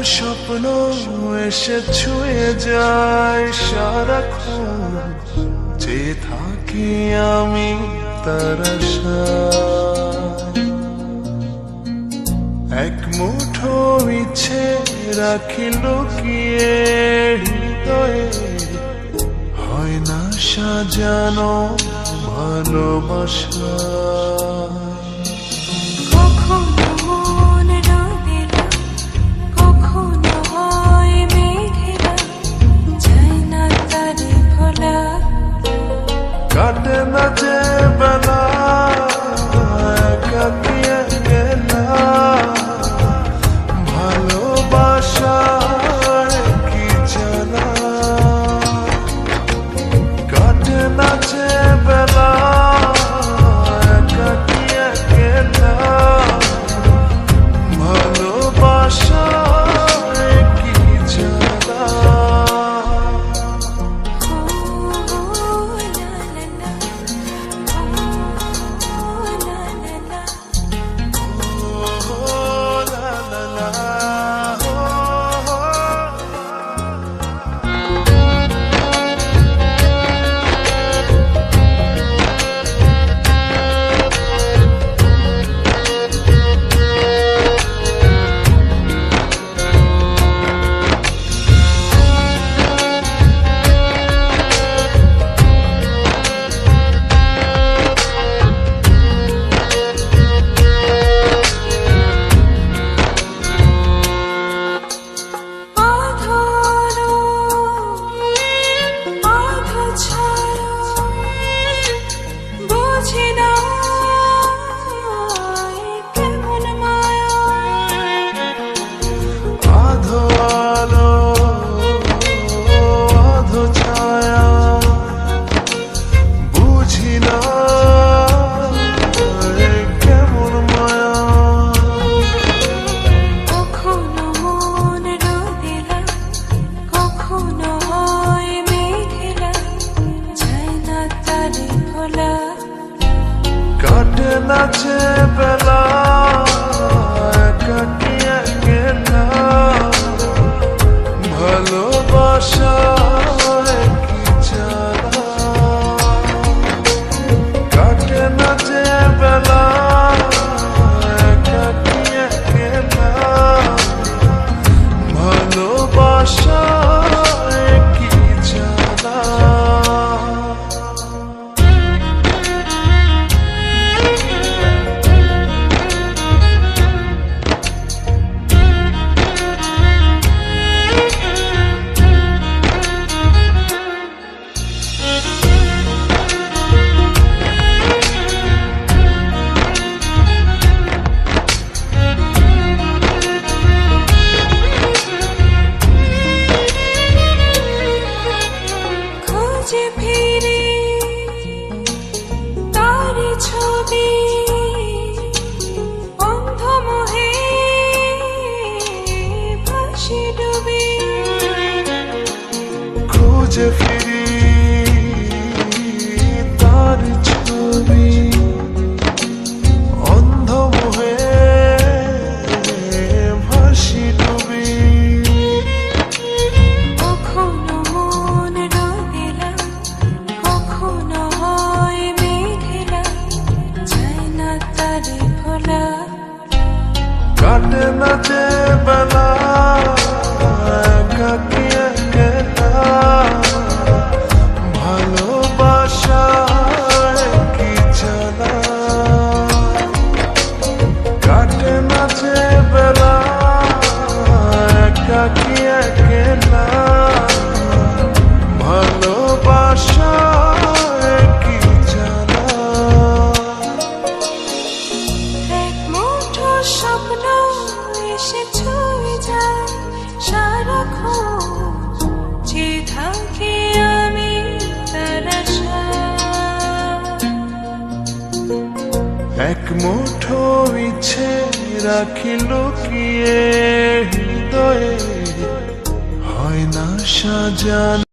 স্বপ্ন এসে ছুঁয়ে যায় সারাক্ষণ, চেয়ে থাকি আমি তার আশায়। এক মুঠো ইচ্ছে রাখি লুকিয়ে হৃদয়ে, হয় না সাজানো ভালোবাসা। কাটে না যে বেলা কাটিয়ে গেলা, ভালোবাসার কি জ্বালা। কাটে না যে বেলা কাটিয়ে গেলা, ভালোবাসার কি জ্বালা। কাটে না যে বেলা কাটিয়ে গেলা, ভালোবাসার কি জ্বালা। কাটে না যে বেলা কাটিয়ে গেলা, ভালোবাসার কি জ্বালা। খুঁজে ফিরি তার ছবি, অন্ধ মোহে ভাসি ডুবি। কখনো মন রঙিলা, কখনো হয় মেঘলা, যায় না তারে ভোলা। কাটে না যে বেলা কাটিয়ে গেলা, ভালোবাসার কি জ্বালা। কাটে না যে বেলা কাটিয়ে গেলা, ভালোবাসার কি জ্বালা। এক মুঠো স্বপ্ন এসে ছুঁয়ে যায় সারাক্ষণ, চেয়ে থাকি আমি তার আশায়। এক মুঠো ইচ্ছে রাখি লুকিয়ে হৃদয়ে, হয় না সাজানো